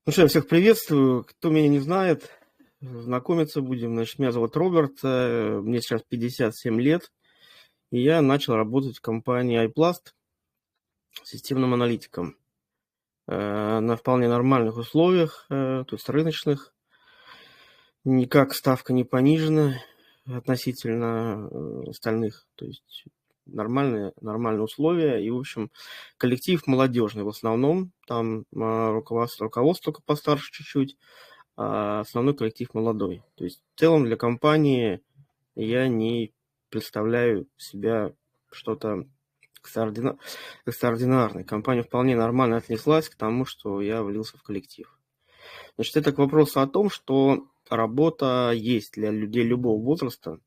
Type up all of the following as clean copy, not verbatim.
Ну что, я всех приветствую. Кто меня не знает, знакомиться будем. Значит, меня зовут Роберт, мне сейчас 57 лет, и я начал работать в компании iPlast системным аналитиком на вполне нормальных условиях, то есть рыночных. Никак ставка не понижена относительно остальных. То есть нормальные условия. И, в общем, коллектив молодежный в основном. Там руководство только постарше чуть-чуть, а основной коллектив молодой. То есть в целом для компании я не представляю себя что-то экстраординарное. Компания вполне нормально отнеслась к тому, что я влился в коллектив. Значит, это к вопросу о том, что работа есть для людей любого возраста.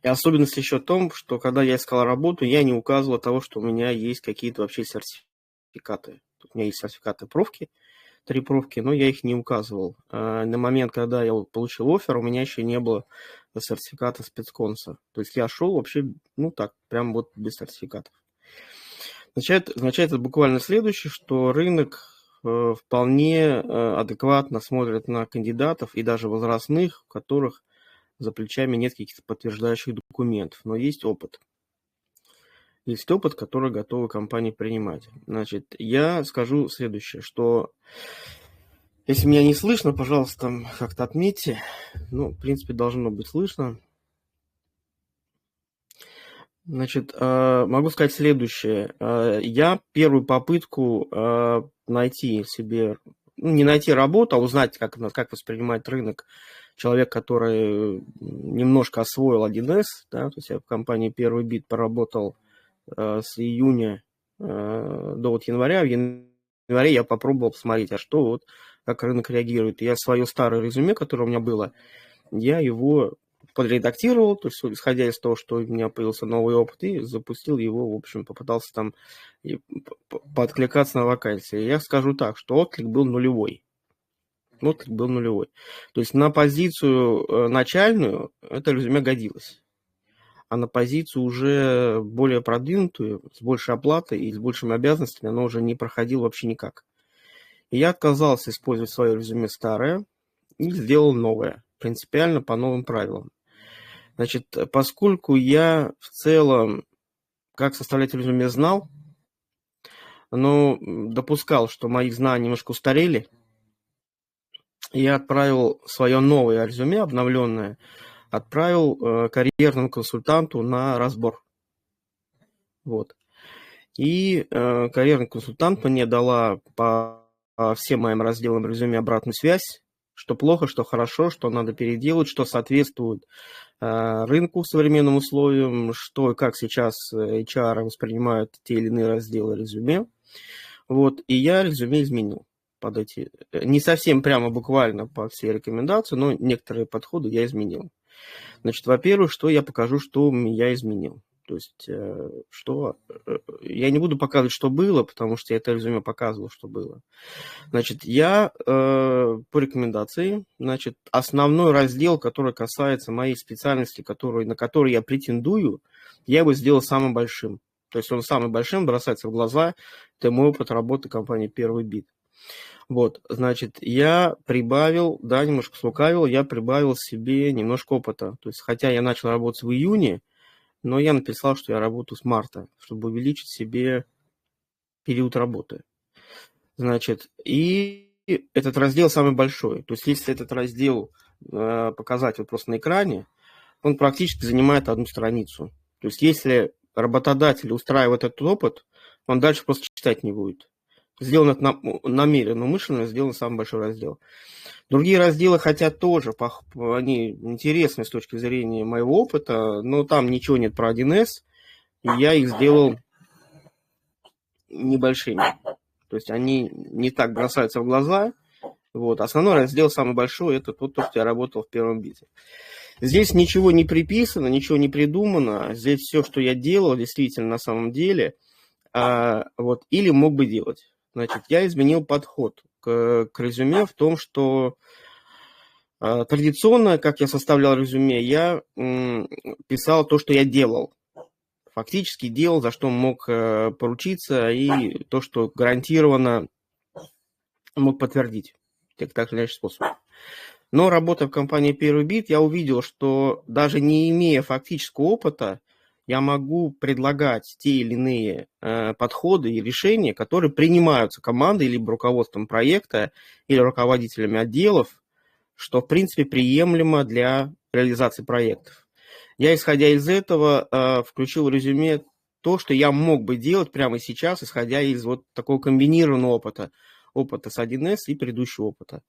И особенность еще в том, что когда я искал работу, я не указывал того, что у меня есть какие-то вообще сертификаты. У меня есть сертификаты профки, 3 профки, но я их не указывал. На момент, когда я получил оффер, у меня еще не было сертификата спецконса. То есть я шел вообще, так, прям вот без сертификатов. Означает это буквально следующее, что рынок вполне адекватно смотрит на кандидатов и даже возрастных, у которых за плечами нет каких-то подтверждающих документов, но есть опыт. Есть опыт, который готовы компании принимать. Значит, я скажу следующее, что если меня не слышно, пожалуйста, как-то отметьте. В принципе, должно быть слышно. Значит, могу сказать следующее. Я первую попытку найти себе, не найти работу, а узнать, как воспринимает рынок человек, который немножко освоил 1С, да, то есть я в компании Первый Бит поработал с июня до января. В январе я попробовал посмотреть, как рынок реагирует. Я свое старое резюме, которое у меня было, я его подредактировал, то есть исходя из того, что у меня появился новый опыт, и запустил его, в общем, попытался там подкликаться на вакансии. Я скажу так, что отклик был нулевой. То есть на позицию начальную это резюме годилось. А на позицию уже более продвинутую, с большей оплатой и с большими обязанностями, оно уже не проходило вообще никак. И я отказался использовать свое резюме старое и сделал новое, принципиально по новым правилам. Значит, поскольку я в целом, как составлять резюме, знал, но допускал, что мои знания немножко устарели, я отправил свое новое резюме, обновленное, отправил карьерному консультанту на разбор. Вот. И карьерный консультант мне дала по всем моим разделам резюме обратную связь, что плохо, что хорошо, что надо переделать, что соответствует рынку, современным условиям, что и как сейчас HR воспринимают те или иные разделы резюме. Вот. И я резюме изменил под эти, не совсем прямо буквально по всей рекомендации, но некоторые подходы я изменил. Значит, во-первых, что я покажу, что я изменил. То есть, я не буду показывать, что было, потому что я это резюме показывал, что было. Значит, я по рекомендации, значит, основной раздел, который касается моей специальности, на который я претендую, я его сделал самым большим. То есть он самым большим бросается в глаза. Это мой опыт работы компании Первый Бит. Вот, значит, я прибавил, да, немножко слукавил, я прибавил себе немножко опыта. То есть, хотя я начал работать в июне, но я написал, что я работаю с марта, чтобы увеличить себе период работы. Значит, и этот раздел самый большой. То есть, если этот раздел показать вот просто на экране, он практически занимает одну страницу. То есть, если работодатель устраивает этот опыт, он дальше просто читать не будет. Сделано это намеренно, умышленно, сделан самый большой раздел. Другие разделы, хотя тоже, они интересны с точки зрения моего опыта, но там ничего нет про 1С, и я их сделал небольшими. То есть они не так бросаются в глаза. Вот. Основной раздел, самый большой, это то, что я работал в Первом Бите. Здесь ничего не приписано, ничего не придумано. Здесь все, что я делал, действительно на самом деле, вот, или мог бы делать. Значит, я изменил подход к резюме в том, что традиционно, как я составлял резюме, я писал то, что я делал. Фактически делал, за что мог поручиться, и то, что гарантированно мог подтвердить так или иначе способом. Но работая в компании Первый Бит, я увидел, что даже не имея фактического опыта, я могу предлагать те или иные подходы и решения, которые принимаются командой, либо руководством проекта, или руководителями отделов, что, в принципе, приемлемо для реализации проектов. Я, исходя из этого, включил в резюме то, что я мог бы делать прямо сейчас, исходя из вот такого комбинированного опыта с 1С и предыдущего опыта.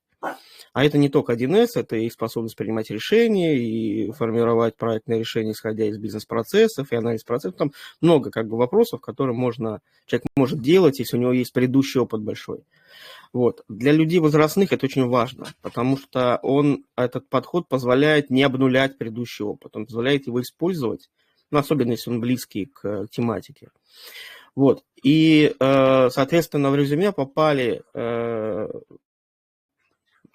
А это не только 1С, это и способность принимать решения, и формировать проектные решения, исходя из бизнес-процессов, и анализ процессов. Там много вопросов, которые человек может делать, если у него есть предыдущий опыт большой. Вот. Для людей возрастных это очень важно, потому что этот подход позволяет не обнулять предыдущий опыт, он позволяет его использовать, особенно если он близкий к тематике. Вот. И, соответственно, в резюме попали,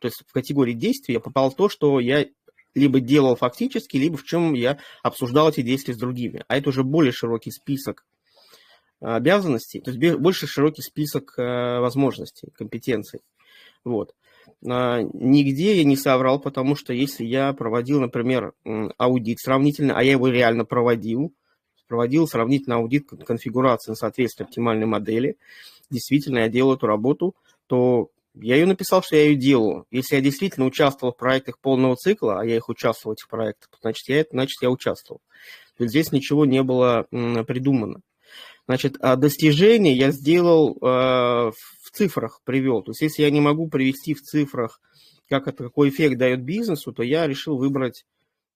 то есть в категории действий я попал в то, что я либо делал фактически, либо в чем я обсуждал эти действия с другими. А это уже более широкий список обязанностей, то есть больше широкий список возможностей, компетенций. Вот. Нигде я не соврал, потому что если я проводил, например, аудит сравнительно, а я его реально проводил сравнительный аудит конфигурации на соответствие оптимальной модели, действительно я делал эту работу, то я ее написал, что я ее делаю. Если я действительно участвовал в проектах полного цикла, а я их участвовал в этих проектах, значит, я участвовал. То есть здесь ничего не было придумано. Значит, достижения я сделал в цифрах, привел. То есть если я не могу привести в цифрах, какой эффект дает бизнесу, то я решил выбрать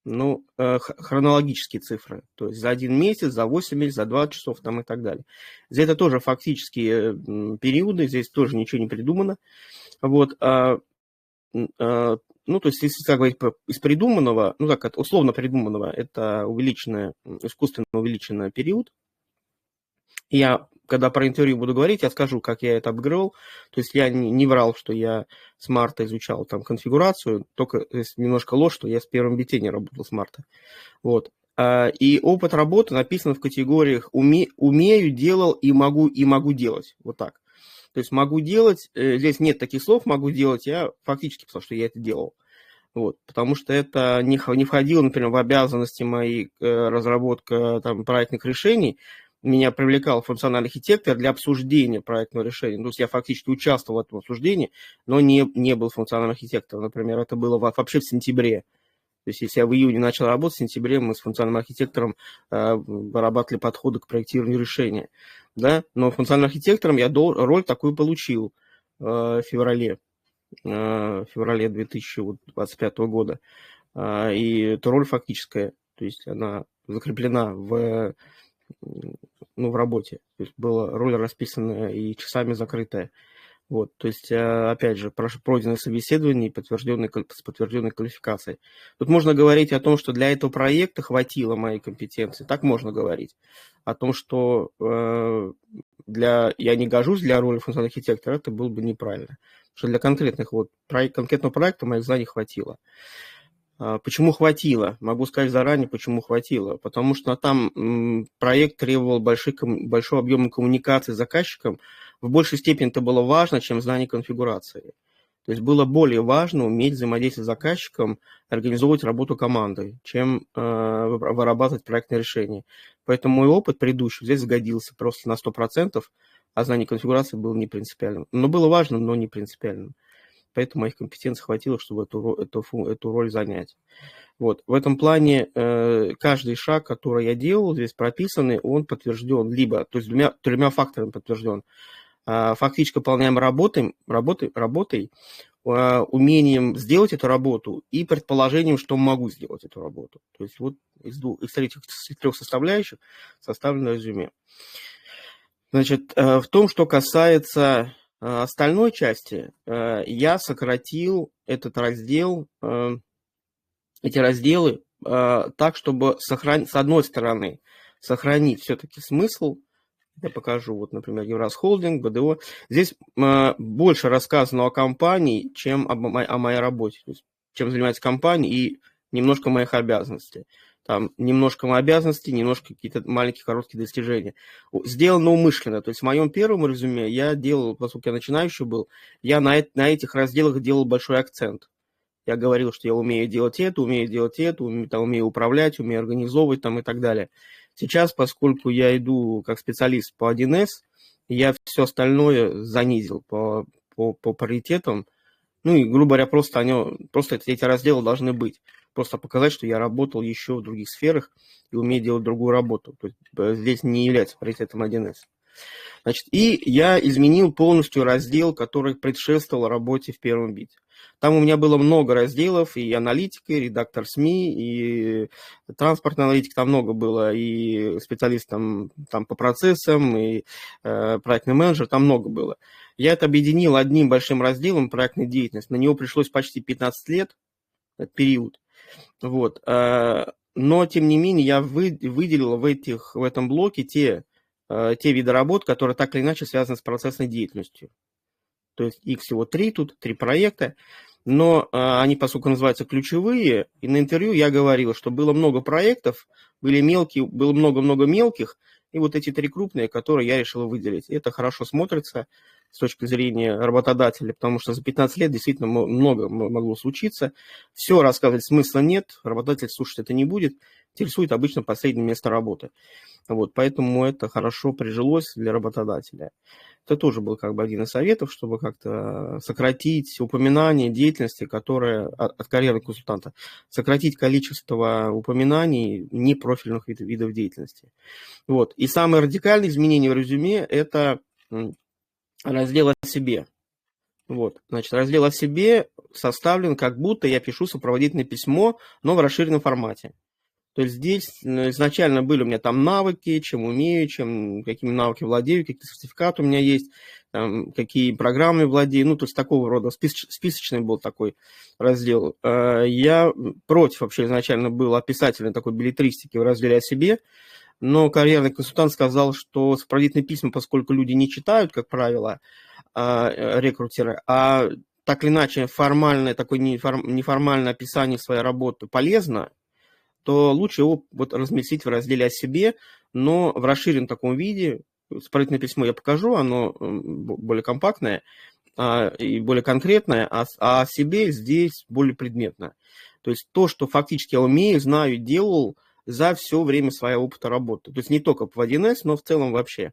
хронологические цифры. То есть за 1 месяц, за 8 месяцев, за 20 часов там, и так далее. Здесь это тоже фактические периоды, здесь тоже ничего не придумано. Вот. То есть, если так говорить из придуманного, условно придуманного, это искусственно увеличенный период. Я, когда про интервью буду говорить, я скажу, как я это обыгрывал. То есть я не врал, что я с марта изучал там конфигурацию, только немножко ложь, что я с Первым Бите не работал с марта. Вот. И опыт работы написан в категориях умею, делал и могу делать. Вот так. То есть могу делать, здесь нет таких слов могу делать, я фактически писал, что я это делал. Вот, потому что это не входило, например, в обязанности моей разработка проектных решений. Меня привлекал функциональный архитектор для обсуждения проектного решения. То есть я фактически участвовал в этом обсуждении, но не был функциональным архитектором. Например, это было вообще в сентябре. То есть если я в июне начал работать, в сентябре мы с функциональным архитектором вырабатывали подходы к проектированию решения. Да? Но функциональным архитектором я роль такую получил в феврале 2025 года. И эта роль фактическая, то есть она закреплена в работе. То есть была роль расписанная и часами закрытая. Вот, то есть, опять же, пройденное собеседование с подтвержденной квалификацией. Тут можно говорить о том, что для этого проекта хватило моей компетенции. Так можно говорить. О том, что я не гожусь для роли функционального архитектора, это было бы неправильно. Потому что для конкретного проекта моих знаний хватило. Почему хватило? Могу сказать заранее, почему хватило. Потому что там проект требовал большого объема коммуникации с заказчиком. В большей степени это было важно, чем знание конфигурации. То есть было более важно уметь взаимодействовать с заказчиком, организовывать работу команды, чем вырабатывать проектное решение. Поэтому мой опыт предыдущий здесь сгодился просто на 100%, а знание конфигурации было не принципиальным. Но было важно, но не принципиальным. Поэтому моих компетенций хватило, чтобы эту роль занять. Вот. В этом плане каждый шаг, который я делал, здесь прописанный, он подтвержден то есть тремя факторами подтвержден. Фактически выполняем работой, умением сделать эту работу и предположением, что могу сделать эту работу. То есть вот из трех составляющих составлено резюме. Значит, в том, что касается остальной части, я сократил эти разделы так, чтобы с одной стороны сохранить все-таки смысл. Я покажу, вот, например, Евраз Холдинг, БДО. Здесь больше рассказано о компании, чем о моей работе. То есть, чем занимается компания и немножко моих обязанностей. там немножко обязанностей, немножко какие-то маленькие короткие достижения. Сделано умышленно. То есть в моем первом резюме я делал, поскольку я начинающий был, я на этих разделах делал большой акцент. Я говорил, что я умею делать это, умею управлять, умею организовывать там, и так далее. Сейчас, поскольку я иду как специалист по 1С, я все остальное занизил по приоритетам. Ну и, грубо говоря, просто эти разделы должны быть. Просто показать, что я работал еще в других сферах и умею делать другую работу. То есть здесь не является приоритетом 1С. Значит, и я изменил полностью раздел, который предшествовал работе в первом бите. Там у меня было много разделов, и аналитика, и редактор СМИ, и транспортная аналитика, там много было, и специалист там по процессам, и проектный менеджер, там много было. Я это объединил одним большим разделом проектной деятельности. На него пришлось почти 15 лет, этот период. Вот. Но, тем не менее, я выделил в этом блоке те виды работ, которые так или иначе связаны с процессной деятельностью. То есть их всего 3 проекта, но они, поскольку называются ключевые, и на интервью я говорил, что было много проектов, было много-много мелких, и вот эти 3 крупные, которые я решил выделить. Это хорошо смотрится с точки зрения работодателя, потому что за 15 лет действительно много могло случиться. Все рассказывать смысла нет, работодатель слушать это не будет, интересует обычно последнее место работы. Вот, поэтому это хорошо прижилось для работодателя. Это тоже был как бы один из советов, чтобы как-то сократить упоминание деятельности, которая от карьерного консультанта, сократить количество упоминаний непрофильных видов деятельности. Вот. И самое радикальное изменение в резюме – это раздел о себе. Вот. Значит, раздел о себе составлен, как будто я пишу сопроводительное письмо, но в расширенном формате. То есть здесь изначально были у меня там навыки, чем умею, какими навыками владею, какие сертификаты у меня есть, там, какие программы владею. Ну, то есть такого рода списочный был такой раздел. Я против вообще изначально был описательной такой беллетристики в разделе о себе, но карьерный консультант сказал, что сопроводительные письма, поскольку люди не читают, как правило, рекрутеры, а так или иначе такое неформальное описание своей работы полезно, то лучше его вот разместить в разделе о себе, но в расширенном таком виде. Сопроводительное письмо я покажу, оно более компактное и более конкретное, а о себе здесь более предметно. То есть то, что фактически я умею, знаю, делал за все время своего опыта работы. То есть не только в 1С, но в целом вообще.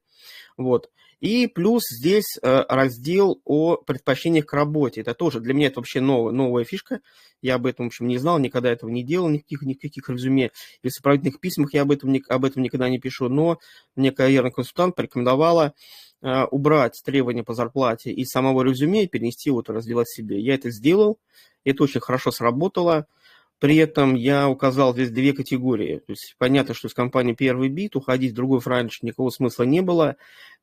Вот. И плюс здесь раздел о предпочтениях к работе. Это тоже для меня это вообще новая фишка. Я об этом, в общем, не знал, никогда этого не делал, никаких резюме. И в сопроводительных письмах я об этом никогда не пишу. Но мне карьерный консультант порекомендовала убрать требования по зарплате из самого резюме и перенести вот раздел о себе. Я это сделал, это очень хорошо сработало. При этом я указал здесь 2 категории. То есть понятно, что из компании «Первый бит» уходить в другой франчайз никакого смысла не было.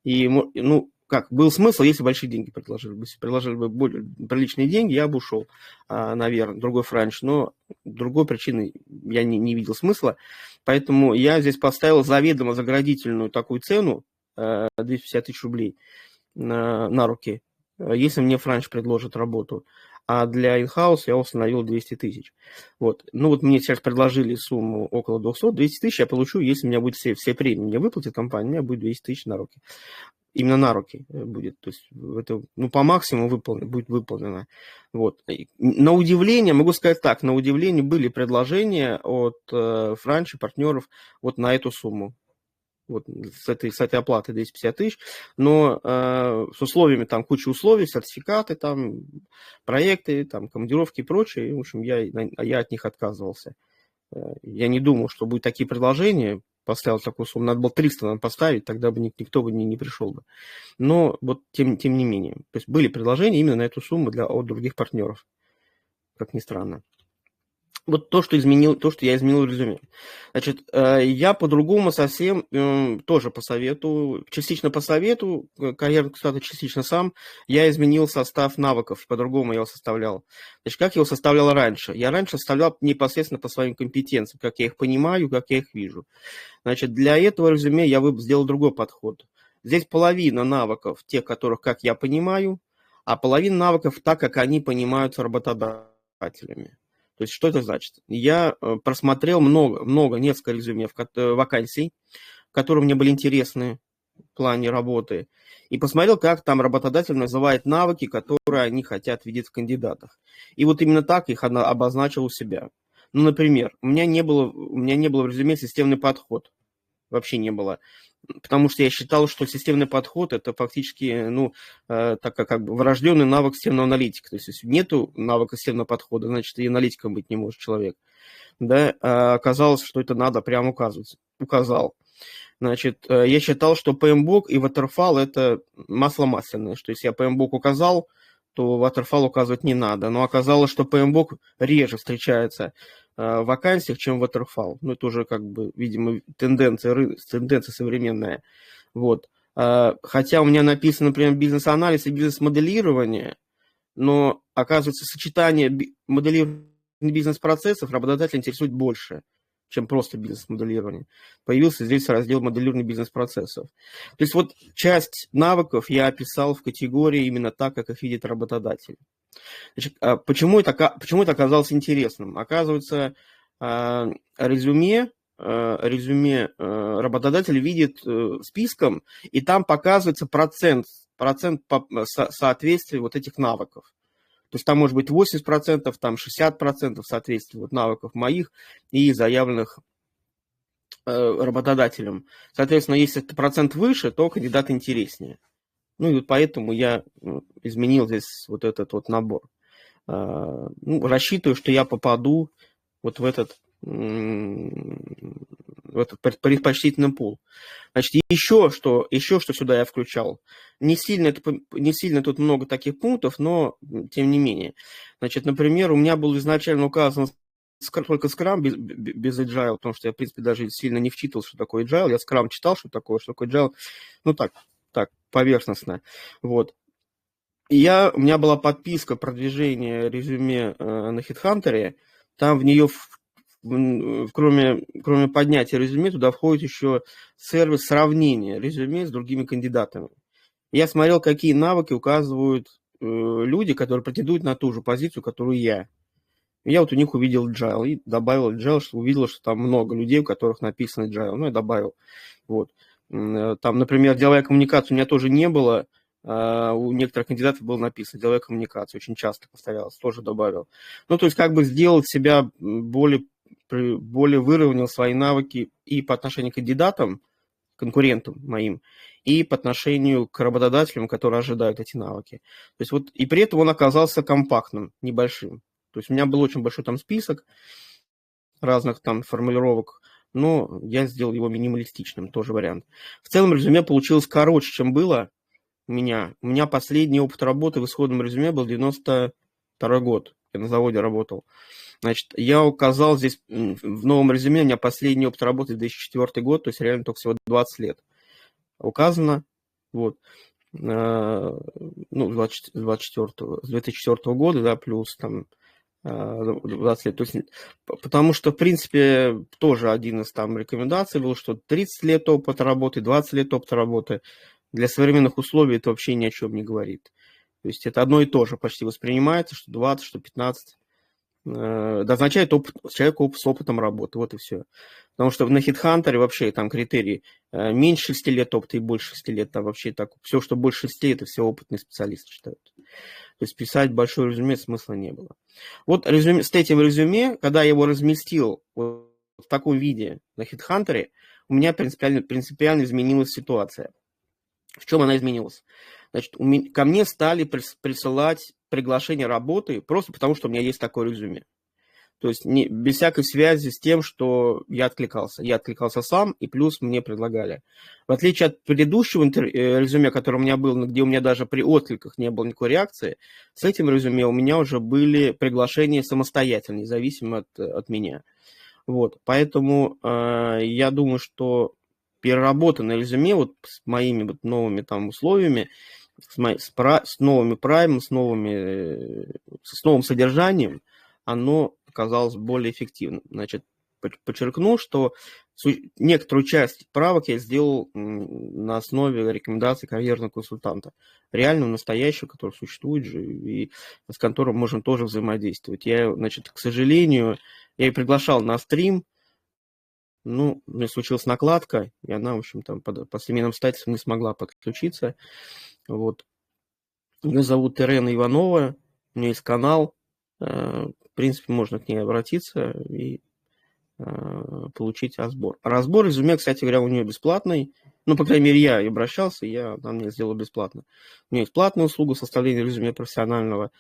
И, ну, как, был смысл, если большие деньги предложили бы. Если предложили бы более приличные деньги, я бы ушел, наверное, в другой франчайз. Но другой причины я не видел смысла. Поэтому я здесь поставил заведомо заградительную такую цену, 250 тысяч рублей на руки, если мне франчайз предложит работу. А для in-house я установил 200 тысяч. Вот. Ну вот мне сейчас предложили сумму около 200, 200 тысяч я получу, если у меня будет все премии. Мне выплатит компания, у меня будет 200 тысяч на руки. Именно на руки будет. То есть это, ну, по максимуму будет выполнено. Вот. На удивление, могу сказать так, на удивление были предложения от франчайзи, партнеров вот на эту сумму. Вот с этой оплатой 250 тысяч, но с условиями, там куча условий, сертификаты, там, проекты, там, командировки и прочее. В общем, я от них отказывался. Я не думал, что будут такие предложения. Поставил такую сумму. Надо было 300 поставить, тогда бы никто бы не пришел бы. Но вот тем не менее. То есть были предложения именно на эту сумму от других партнеров. Как ни странно. Вот то, что я изменил в резюме. Значит, я по-другому совсем тоже частично по совету, карьерный консультант частично сам, я изменил состав навыков, по-другому я его составлял. Значит, как я его составлял раньше? Я раньше составлял непосредственно по своим компетенциям, как я их понимаю, как я их вижу. Значит, для этого резюме я сделал другой подход. Здесь половина навыков, тех, которых, как я понимаю, а половина навыков так, как они понимаются работодателями. То есть что это значит? Я просмотрел несколько резюме вакансий, которые мне были интересны в плане работы, и посмотрел, как там работодатель называет навыки, которые они хотят видеть в кандидатах. И вот именно так их обозначил у себя. Ну, например, у меня не было в резюме системный подход. Вообще не было. Потому что я считал, что системный подход – это фактически, так как бы врожденный навык системного аналитика. То есть, если нету навыка системного подхода, значит, и аналитиком быть не может человек. Да? А оказалось, что это надо прямо указывать. Указал. Значит, я считал, что PMBOK и Waterfall – это масло масляное, что если я PMBOK указал, то Waterfall указывать не надо. Но оказалось, что PMBOK реже встречается в вакансиях, чем Waterfall. Ну, это уже, как бы, видимо, тенденция современная. Вот. Хотя у меня написано, например, бизнес-анализ и бизнес-моделирование, но, оказывается, сочетание моделирования бизнес-процессов работодателя интересует больше, чем просто бизнес-моделирование. Появился здесь раздел моделирования бизнес-процессов. То есть вот часть навыков я описал в категории именно так, как их видит работодатель. Значит, почему это оказалось интересным? Оказывается, резюме работодатель видит списком, и там показывается процент соответствия вот этих навыков. То есть там может быть 80%, там 60% соответствия вот навыков моих и заявленных работодателем. Соответственно, если это процент выше, то кандидат интереснее. Ну и вот поэтому я изменил здесь вот этот вот набор. Рассчитываю, что я попаду вот в этот предпочтительный пул. Значит, еще что сюда я включал. Не сильно тут много таких пунктов, но тем не менее. Значит, например, у меня был изначально указан только Scrum без Agile, потому что я, в принципе, даже сильно не вчитывался, что такое Agile. Я Scrum читал, что такое Agile. Ну, так, поверхностно. Вот. И у меня была подписка продвижения резюме на HeadHunter. Там в нее, кроме поднятия резюме, туда входит еще сервис сравнения резюме с другими кандидатами. Я смотрел, какие навыки указывают люди, которые претендуют на ту же позицию, которую я. Я вот у них увидел Agile и добавил Agile, что увидел, что там много людей, у которых написано Agile. Ну, я добавил. Вот. Там, например, деловая коммуникация у меня тоже не было. У некоторых кандидатов было написано деловая коммуникация. Очень часто повторялось, тоже добавил. Ну, то есть, как бы сделать себя более выровнял свои навыки и по отношению к кандидатам, конкурентам моим, и по отношению к работодателям, которые ожидают эти навыки. То есть вот, и при этом он оказался компактным, небольшим. То есть у меня был очень большой там список разных там формулировок, но я сделал его минималистичным, тоже вариант. В целом резюме получилось короче, чем было у меня. У меня последний опыт работы в исходном резюме был 92 год. Я на заводе работал. Значит, я указал здесь в новом резюме, у меня последний опыт работы 2004 год, то есть реально только всего 20 лет. Указано, вот, с 2004 года, да, плюс там 20 лет. То есть, потому что, в принципе, тоже один из там рекомендаций был, что 30 лет опыта работы, 20 лет опыта работы для современных условий это вообще ни о чем не говорит. То есть это одно и то же почти воспринимается, что 20, что 15. Означает человек с опытом работы, вот и все. Потому что на HeadHunter вообще там критерии меньше 6 лет опыта и больше 6 лет, там вообще так, все, что больше 6 лет, это все опытные специалисты считают. То есть писать большое резюме смысла не было. Вот с этим резюме, когда я его разместил вот в таком виде на HeadHunter, у меня принципиально изменилась ситуация. В чем она изменилась? Значит, ко мне стали присылать приглашение работы просто потому, что у меня есть такое резюме. То есть без всякой связи с тем, что я откликался. Я откликался сам, и плюс мне предлагали. В отличие от предыдущего резюме, которое у меня было, где у меня даже при откликах не было никакой реакции, с этим резюме у меня уже были приглашения самостоятельно, независимо от меня. Вот. Поэтому я думаю, что переработанное резюме вот с моими вот новыми там условиями, с новыми правилами, с новым содержанием, оно оказалось более эффективным. Значит, подчеркну, что некоторую часть правок я сделал на основе рекомендаций карьерного консультанта. Реального, настоящего, который существует же, и с которым можем тоже взаимодействовать. Я, значит, к сожалению, я ее приглашал на стрим, ну, у меня случилась накладка, и она, в общем, там по семейным обстоятельствам не смогла подключиться. Вот. Ее зовут Ирена Иванова, у нее есть канал, в принципе, можно к ней обратиться и получить разбор. Разбор резюме, кстати говоря, у нее бесплатный. Ну, по крайней мере, я и обращался, она мне сделала бесплатно. У нее есть платная услуга составления резюме профессионального.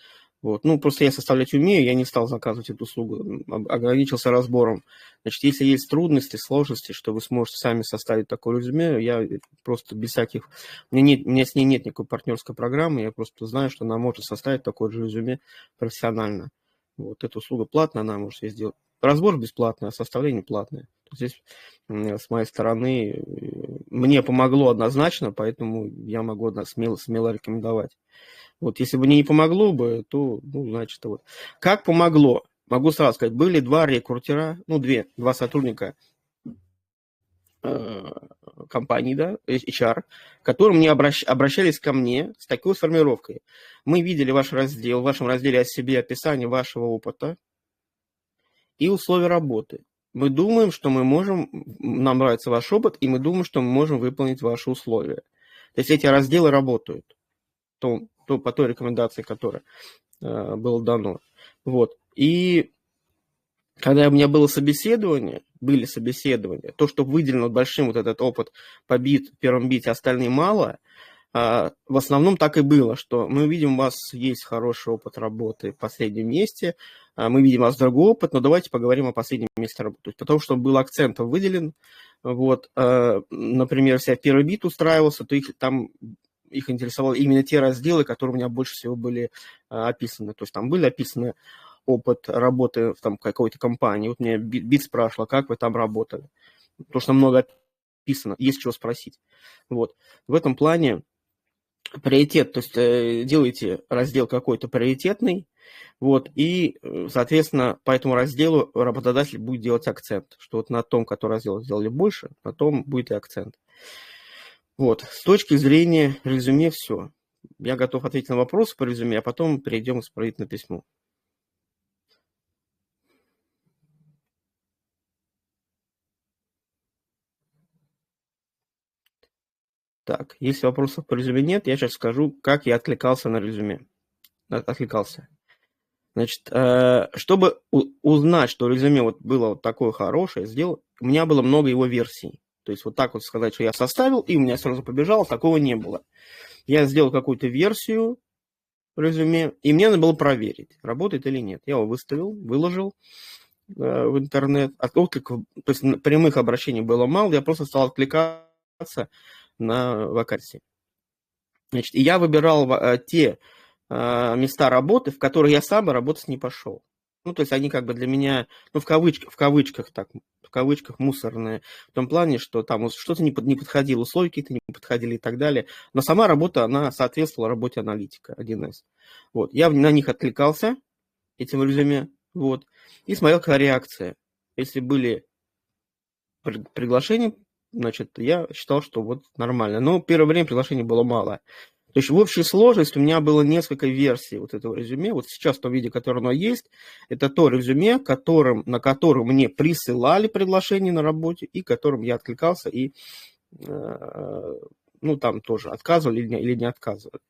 Вот. Ну, просто я составлять умею, я не стал заказывать эту услугу, ограничился разбором. Значит, если есть трудности, сложности, что вы сможете сами составить такое резюме, я просто без всяких... У меня с ней нет никакой партнерской программы, я просто знаю, что она может составить такое же резюме профессионально. Вот, эта услуга платная, она может ее сделать. Разбор бесплатный, а составление платное. Здесь с моей стороны мне помогло однозначно, поэтому я могу смело рекомендовать. Вот, если бы мне не помогло бы, то, ну, значит, вот. Как помогло? Могу сразу сказать, были два рекрутера, ну, два сотрудника компании, да, HR, которые мне обращались ко мне с такой сформировкой. Мы видели ваш раздел, в вашем разделе о себе описание вашего опыта и условия работы. Мы думаем, что мы можем, нам нравится ваш опыт, и мы думаем, что мы можем выполнить ваши условия. То есть эти разделы работают по той рекомендации, которая было дано. Вот. И когда у меня были собеседования, то, что выделено большим вот этот опыт по первом бите, остальные мало, в основном так и было, что мы видим, у вас есть хороший опыт работы в последнем месте, мы видим у вас другой опыт, но давайте поговорим о последнем месте работы. Потому что был акцент выделен, вот, например, если я в первый бит устраивался, то их интересовали именно те разделы, которые у меня больше всего были описаны. То есть там были описаны опыт работы в какой-то компании. Вот мне бит спрашивал, как вы там работали. Потому что много описано, есть чего спросить. Вот. В этом плане приоритет, то есть делаете раздел какой-то приоритетный, вот, и, соответственно, по этому разделу работодатель будет делать акцент, что вот на том, который раздел сделали больше, на том будет и акцент. Вот, с точки зрения резюме все. Я готов ответить на вопросы по резюме, а потом перейдем к исправительному письму. Так, если вопросов по резюме нет, я сейчас скажу, как я откликался на резюме. Откликался. Значит, чтобы узнать, что резюме вот было вот такое хорошее, у меня было много его версий. То есть вот так вот сказать, что я составил, и у меня сразу побежало, такого не было. Я сделал какую-то версию резюме, и мне надо было проверить, работает или нет. Я его выставил, выложил в интернет. Откликов, то есть прямых обращений было мало, я просто стал откликаться на вакансии. Значит, и я выбирал те места работы, в которые я сам работать не пошел. Ну, то есть они как бы для меня, ну, в кавычках мусорные, в том плане, что там что-то не подходило, условия какие-то не подходили и так далее. Но сама работа, она соответствовала работе аналитика 1С. Вот. Я на них откликался, этим резюме, вот, и смотрел, какая реакция. Если были приглашения, значит, я считал, что вот нормально. Но первое время приглашений было мало. То есть в общей сложности у меня было несколько версий вот этого резюме. Вот сейчас в том виде, которое оно есть, это то резюме, на котором мне присылали приглашение на работе, и которым я откликался, и ну, там тоже отказывали или не отказывали.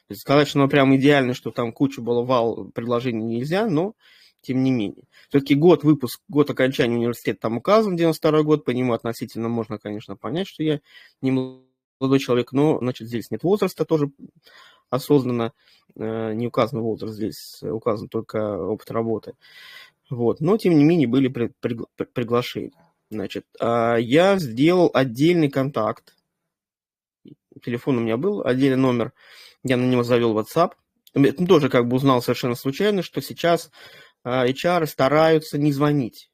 То есть сказать, что оно прям идеально, что там куча было вал предложений нельзя, но тем не менее. Все-таки год окончания университета там указан, 92-й год, по нему относительно можно, конечно, понять, что я не молодой человек, но, значит, здесь нет возраста, тоже осознанно не указан возраст, здесь указан только опыт работы. Вот. Но, тем не менее, были приглашения. Значит, я сделал отдельный контакт. Телефон у меня был, отдельный номер. Я на него завел WhatsApp. Это тоже как бы узнал совершенно случайно, что сейчас HR стараются не звонить,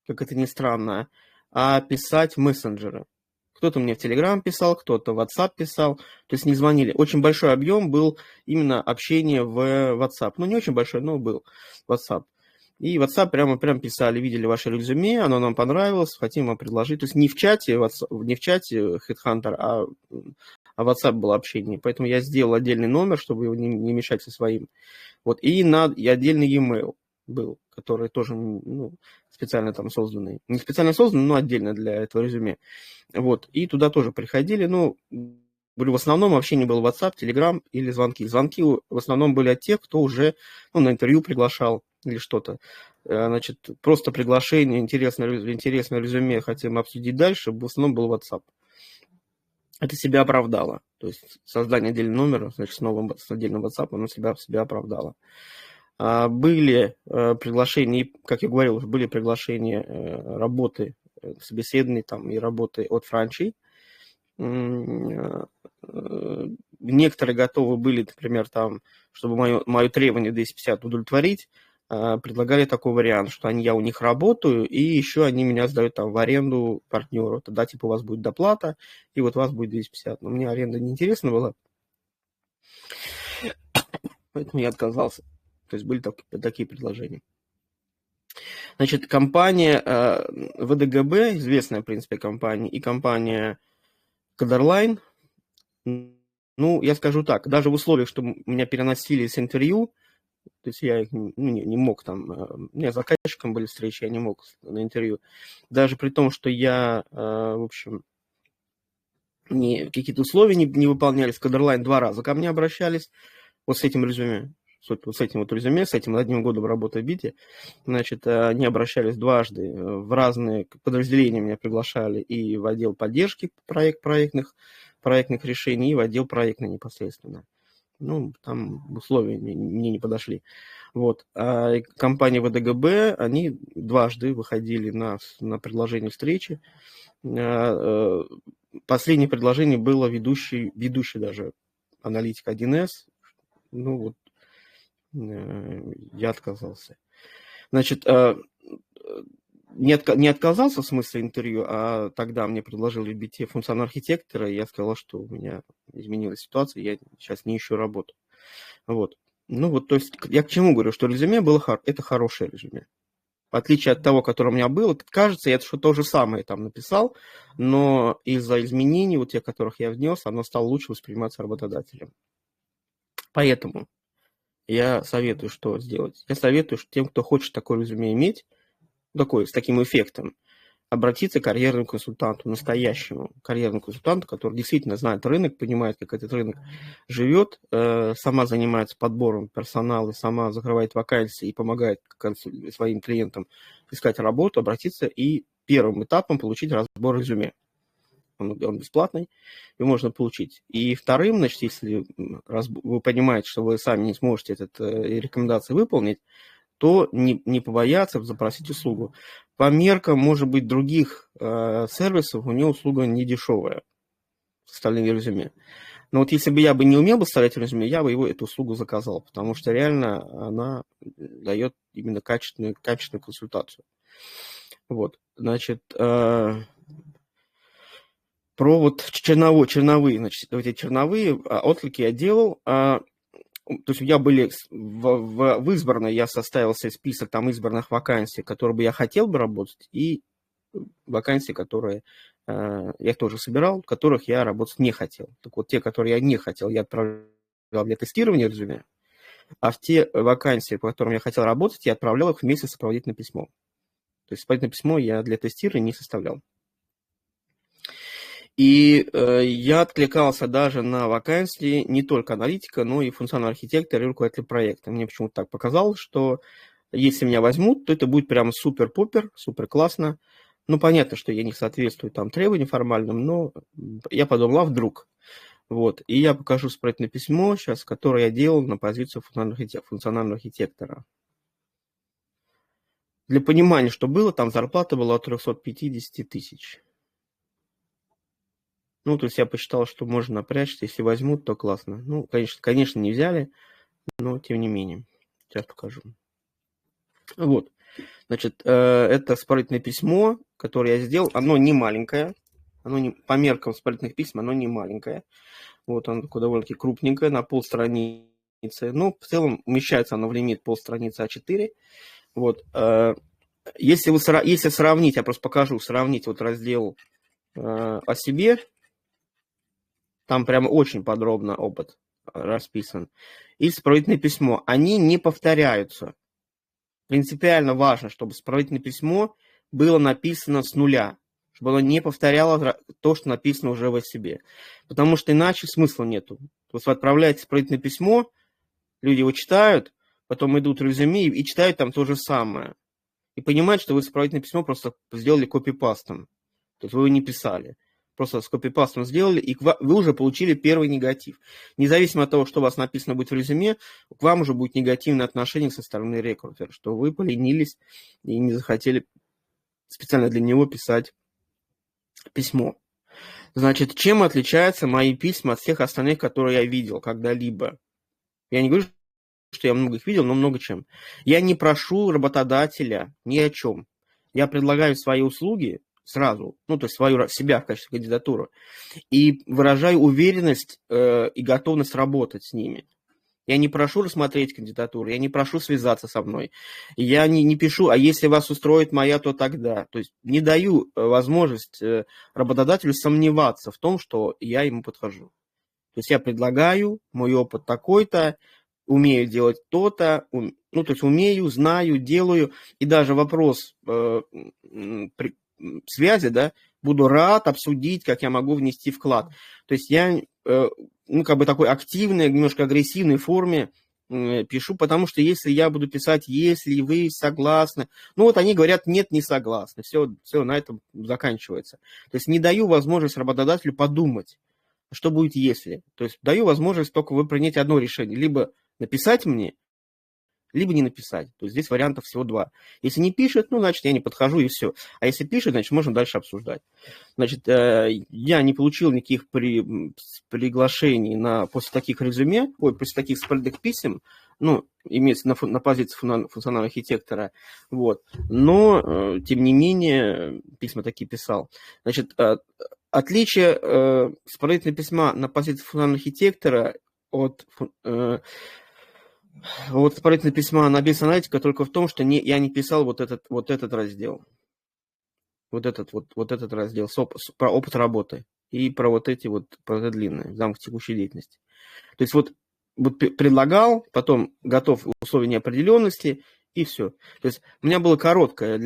как это ни странно, а писать в мессенджеры. Кто-то мне в Telegram писал, кто-то в WhatsApp писал, то есть не звонили. Очень большой объем был именно общения в WhatsApp. Ну, не очень большой, но был WhatsApp. И в WhatsApp прямо писали, видели ваше резюме, оно нам понравилось, хотим вам предложить. То есть не в чате Headhunter, а в WhatsApp было общение. Поэтому я сделал отдельный номер, чтобы его не мешать со своим. Вот, и отдельный e-mail был, который тоже специально там созданный. Не специально созданный, но отдельно для этого резюме. Вот, и туда тоже приходили, в основном общение было WhatsApp, Telegram или звонки. Звонки в основном были от тех, кто уже на интервью приглашал или что-то. Значит, просто приглашение, интересное резюме, хотим обсудить дальше, в основном был WhatsApp. Это себя оправдало. То есть создание отдельного номера, значит, с отдельным WhatsApp, оно себя оправдало. Были приглашения, как я говорил, были приглашения работы, собеседований там, и работы от франчайзи. Некоторые готовы были, например, там, чтобы мое требование 250 удовлетворить, предлагали такой вариант, что я у них работаю, и еще они меня сдают там в аренду партнеру. Тогда типа у вас будет доплата, и вот у вас будет 250. Но мне аренда неинтересна была, поэтому я отказался. То есть были такие предложения. Значит, компания ВДГБ, известная, в принципе, компания, и компания Кадерлайн, я скажу так, даже в условиях, что меня переносили с интервью, то есть я не мог там, у меня с заказчиком были встречи, я не мог на интервью, даже при том, что я, в общем, какие-то условия не выполнялись, Кадерлайн 2 раза ко мне обращались, вот с этим резюме, с этим одним годом работы в БИТе, значит, они обращались дважды, в разные подразделения меня приглашали, и в отдел поддержки проектных решений, и в отдел проектный непосредственно. Там условия мне не подошли. Вот. А компания ВДГБ, они дважды выходили на предложение встречи. Последнее предложение было ведущий даже аналитик 1С. Я отказался. Значит, не отказался в смысле интервью, а тогда мне предложили BT функционального архитектора, и я сказал, что у меня изменилась ситуация, я сейчас не ищу работу. Вот. То есть я к чему говорю, что резюме было это хорошее резюме. В отличие от того, которое у меня было, кажется, я что то же самое там написал, но из-за изменений, тех, которых я внес, оно стало лучше восприниматься работодателем. Поэтому я советую, что сделать. Я советую тем, кто хочет такое резюме иметь, с таким эффектом, обратиться к карьерному консультанту, настоящему карьерному консультанту, который действительно знает рынок, понимает, как этот рынок живет, сама занимается подбором персонала, сама закрывает вакансии и помогает своим клиентам искать работу, обратиться и первым этапом получить разбор резюме. Он бесплатный, его можно получить. И вторым, значит, если вы понимаете, что вы сами не сможете рекомендации выполнить, то не побояться запросить услугу. По меркам, может быть, других сервисов у нее услуга не дешевая, составление резюме. Но если бы я не умел бы составлять резюме, я бы эту услугу заказал, потому что реально она дает именно качественную консультацию. Вот, значит, про черновые, значит, эти черновые отклики я делал. То есть у меня были в избранной, я составил себе список там избранных вакансий, которые бы я хотел бы работать, и вакансии, которые я тоже собирал, которых я работать не хотел. Так вот, те, которые я не хотел, я отправлял для тестирования резюме, а в те вакансии, по которым я хотел работать, я отправлял их вместе с сопроводительным письмом. То есть сопроводительное письмо я для тестирования не составлял. И я откликался даже на вакансии не только аналитика, но и функционального архитектора и руководителя проекта. Мне почему-то так показалось, что если меня возьмут, то это будет прям супер-пупер, супер классно. Понятно, что я не соответствую там требованиям формальным, но я подумал, вдруг. Вот. И я покажу сопроводительное письмо сейчас, которое я делал на позицию функционального архитектора. Для понимания, что было, там зарплата была от 350 тысяч. То есть я посчитал, что можно напрячься, если возьмут, то классно. Конечно, не взяли, но тем не менее. Сейчас покажу. Вот. Значит, это сопроводительное письмо, которое я сделал. Оно не маленькое. По меркам сопроводительных писем, оно не маленькое. Вот, оно такое довольно-таки крупненькое, на полстраницы. В целом умещается оно в лимит полстраницы А4. Вот. Если сравнить, я просто покажу, сравнить вот раздел о себе, там прямо очень подробно опыт расписан, и сопроводительное письмо, они не повторяются. Принципиально важно, чтобы сопроводительное письмо было написано с нуля, чтобы оно не повторяло то, что написано уже в себе. Потому что иначе смысла нету. То есть вы отправляете сопроводительное письмо, люди его читают, потом идут в резюме и читают там то же самое. И понимают, что вы сопроводительное письмо просто сделали копипастом. То есть вы его не писали. Просто с копипастом сделали, и вы уже получили первый негатив. Независимо от того, что у вас написано будет в резюме, к вам уже будет негативное отношение со стороны рекрутера, что вы поленились и не захотели специально для него писать письмо. Значит, чем отличаются мои письма от всех остальных, которые я видел когда-либо? Я не говорю, что я много их видел, но много чем. Я не прошу работодателя ни о чем. Я предлагаю свои услуги сразу, ну, то есть себя в качестве кандидатуры, и выражаю уверенность и готовность работать с ними. Я не прошу рассмотреть кандидатуру, я не прошу связаться со мной. Я не пишу, а если вас устроит моя, то тогда. То есть не даю возможность работодателю сомневаться в том, что я ему подхожу. То есть я предлагаю, мой опыт такой-то, умею делать то-то, ну, то есть умею, знаю, делаю, и даже вопрос связи, да, буду рад обсудить, как я могу внести вклад. То есть я, ну, как бы такой активной, немножко агрессивной форме пишу, потому что если я буду писать, если вы согласны, ну, вот они говорят, нет, не согласны, все на этом заканчивается. То есть не даю возможность работодателю подумать, что будет если. То есть даю возможность только вы принять одно решение, либо написать мне, либо не написать. То есть здесь вариантов всего два. Если не пишет, ну, значит, я не подхожу, и все. А если пишет, значит, можно дальше обсуждать. Значит, я не получил никаких приглашений после таких резюме, после таких сопроводительных писем, ну, имеется на позиции функционального архитектора, вот. Но, тем не менее, письма такие писал. Значит, отличие сопроводительного письма на позиции функционального архитектора от сопроводительного письма на бизнес-аналитика только в том, что я не писал вот этот раздел. Вот этот раздел про опыт работы и про про это длинное, замок текущей деятельности. То есть вот предлагал, потом готов условия неопределенности, и все. То есть у меня было короткое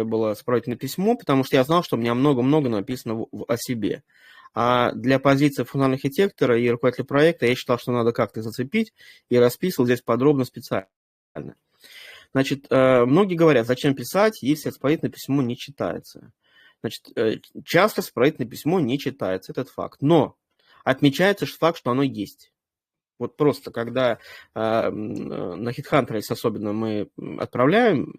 было сопроводительное письмо, потому что я знал, что у меня много-много написано о себе. А для позиции функционального архитектора и руководителя проекта я считал, что надо как-то зацепить, и расписывал здесь подробно специально. Значит, многие говорят, зачем писать, если сопроводительное письмо не читается. Значит, часто сопроводительное письмо не читается, этот факт. Но отмечается факт, что оно есть. Вот просто, когда на HeadHunter особенно мы отправляем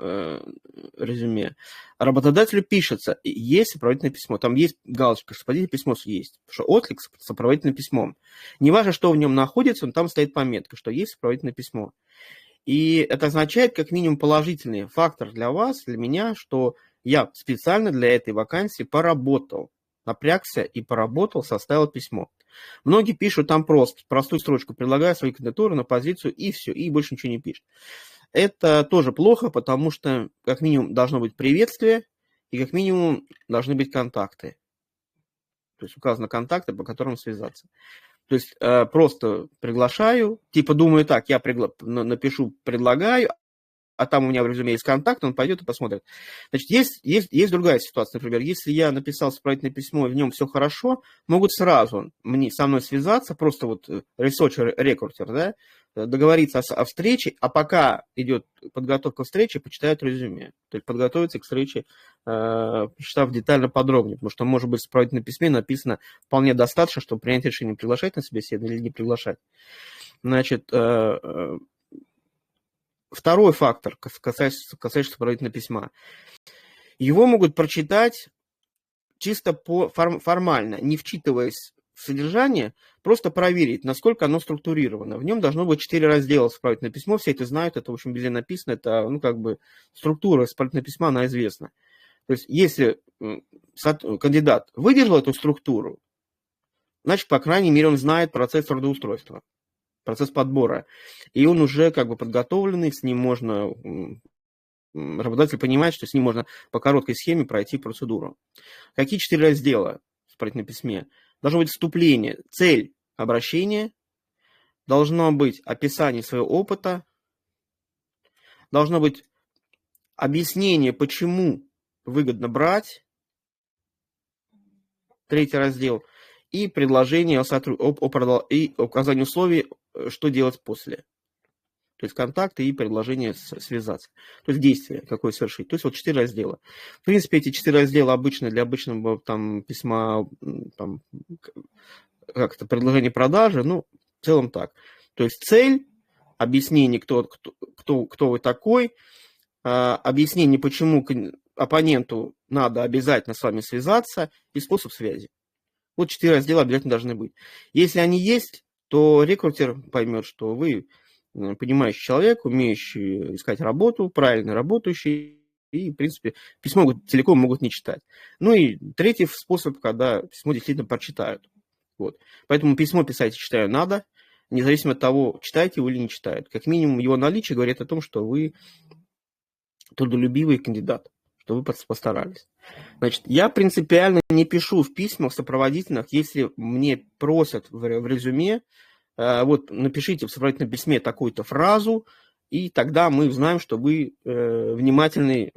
резюме, работодателю пишется, есть сопроводительное письмо, там есть галочка, что сопроводительное письмо есть, что отклик с сопроводительным письмом. Неважно, что в нем находится, но там стоит пометка, что есть сопроводительное письмо. И это означает как минимум положительный фактор для вас, для меня, что я специально для этой вакансии поработал, напрягся и поработал, составил письмо. Многие пишут там простую строчку, предлагая свою кандидатуру на позицию, и все, и больше ничего не пишут. Это тоже плохо, потому что как минимум должно быть приветствие, и как минимум должны быть контакты. То есть указаны контакты, по которым связаться. То есть просто приглашаю, типа думаю так, я напишу предлагаю, а там у меня в резюме есть контакт, он пойдет и посмотрит. Значит, есть другая ситуация, например, если я написал сопроводительное письмо, и в нем все хорошо, могут сразу со мной связаться, просто вот researcher-рекрутер, да, договориться о встрече, а пока идет подготовка встречи, почитают резюме. То есть подготовиться к встрече, почитав детально подробнее, потому что, может быть, в сопроводительном письме написано вполне достаточно, чтобы принять решение, приглашать на собеседование или не приглашать. Значит, второй фактор, касающийся сопроводительного письма. Его могут прочитать чисто формально, не вчитываясь в содержание, просто проверить, насколько оно структурировано. В нем должно быть 4 раздела сопроводительного письма, все это знают, это, в общем, везде написано, это, ну, как бы, структура сопроводительного письма, она известна. То есть, если кандидат выдержал эту структуру, значит, по крайней мере, он знает процесс трудоустройства, процесс подбора. И он уже как бы подготовленный, с ним можно работодатель понимает, что с ним можно по короткой схеме пройти процедуру. Какие 4 раздела в исправительном письме? Должно быть вступление, цель обращения, должно быть описание своего опыта, должно быть объяснение, почему выгодно брать, 3-й раздел, и предложение и указание условий, что делать после. То есть контакты и предложение связаться. То есть действие какое совершить. То есть вот 4 раздела. В принципе, эти 4 раздела обычно для обычного там, письма, там, как-то предложение продажи, ну, в целом так. То есть цель, объяснение, кто вы такой, объяснение, почему оппоненту надо обязательно с вами связаться, и способ связи. Вот 4 раздела обязательно должны быть. Если они есть, то рекрутер поймет, что вы понимающий человек, умеющий искать работу, правильно работающий, и, в принципе, письмо целиком могут не читать. Ну и 3-й способ, когда письмо действительно прочитают. Вот. Поэтому письмо писать, читаю, надо, независимо от того, читаете вы или не читаете. Как минимум, его наличие говорит о том, что вы трудолюбивый кандидат, что вы постарались. Значит, я принципиально не пишу в письмах сопроводительных, если мне просят в резюме, вот напишите в сопроводительном письме такую-то фразу, и тогда мы узнаем, что вы внимательный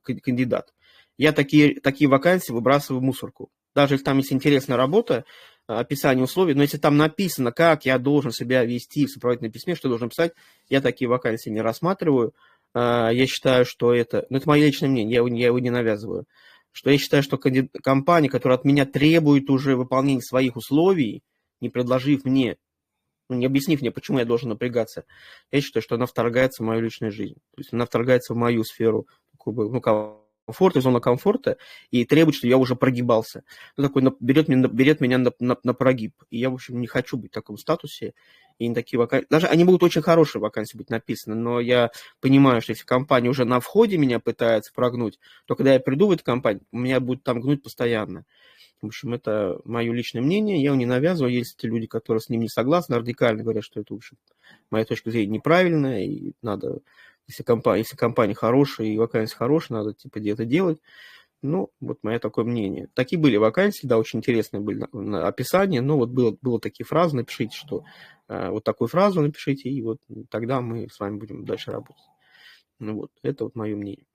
кандидат. Я такие вакансии выбрасываю в мусорку. Даже если там есть интересная работа, описание условий, но если там написано, как я должен себя вести в сопроводительном письме, что должен писать, я такие вакансии не рассматриваю. Я считаю, что это мое личное мнение, я его не навязываю, что я считаю, что компания, которая от меня требует уже выполнения своих условий, не предложив мне, не объяснив мне, почему я должен напрягаться, я считаю, что она вторгается в мою личную жизнь. То есть она вторгается в мою сферу комфорта, зона комфорта, и требует, чтобы я уже прогибался. Ну, такой берет меня на прогиб. И я, в общем, не хочу быть в таком статусе. И не такие вакансии. Даже они будут очень хорошие вакансии быть написаны, но я понимаю, что если компания уже на входе меня пытается прогнуть, то когда я приду в эту компанию, меня будет там гнуть постоянно. В общем, это мое личное мнение, я его не навязываю. Есть люди, которые с ним не согласны, радикально говорят, что это, в общем, моя точка зрения неправильная, и надо, если компания хорошая и вакансия хорошая, надо типа где-то делать. Ну, вот мое такое мнение. Такие были вакансии, да, очень интересные были на описание, но вот было такие фразы, напишите, что вот такую фразу напишите, и вот тогда мы с вами будем дальше работать. Ну вот, это вот мое мнение.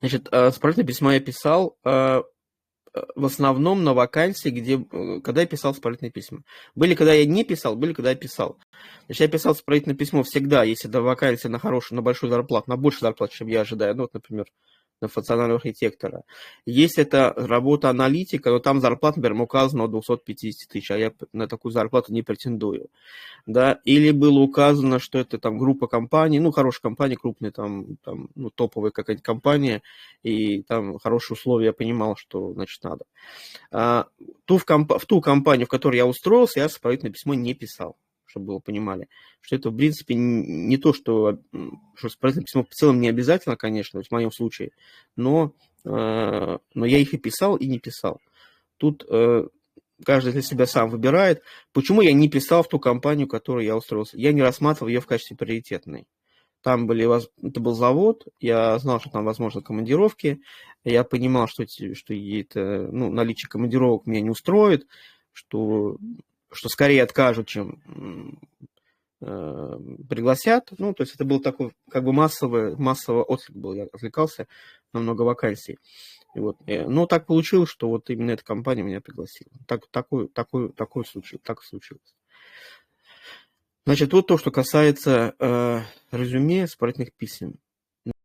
Значит, сопроводительное письмо я писал в основном на вакансии, когда я писал сопроводительные письма. Были, когда я не писал, были, когда я писал. Значит, я писал сопроводительное письмо всегда, если это вакансия на хорошую, на большую зарплату, на большую зарплату, чем я ожидаю. Ну, вот, например, на функционального архитектора. Если это работа аналитика, то там зарплата, например, указана от 250 тысяч, а я на такую зарплату не претендую. Да? Или было указано, что это там группа компаний, ну, хорошая компания, крупная, там ну, топовая какая-нибудь компания, и там хорошие условия, я понимал, что, значит, надо. В ту компанию, в которой я устроился, я сопроводительное письмо не писал, чтобы вы понимали, что это, в принципе, не то, что сопроводительное письмо в целом не обязательно, конечно, в моем случае, но я их и писал, и не писал. Тут каждый для себя сам выбирает. Почему я не писал в ту компанию, в которой я устроился? Я не рассматривал ее в качестве приоритетной. Это был завод, я знал, что там возможны командировки, я понимал, что наличие командировок меня не устроит, что скорее откажут, чем пригласят. Ну, то есть это был такой, как бы массовый отклик был, я отвлекался на много вакансий. И вот. Но так получилось, что вот именно эта компания меня пригласила. Так случилось. Значит, вот то, что касается резюме сопроводительных писем.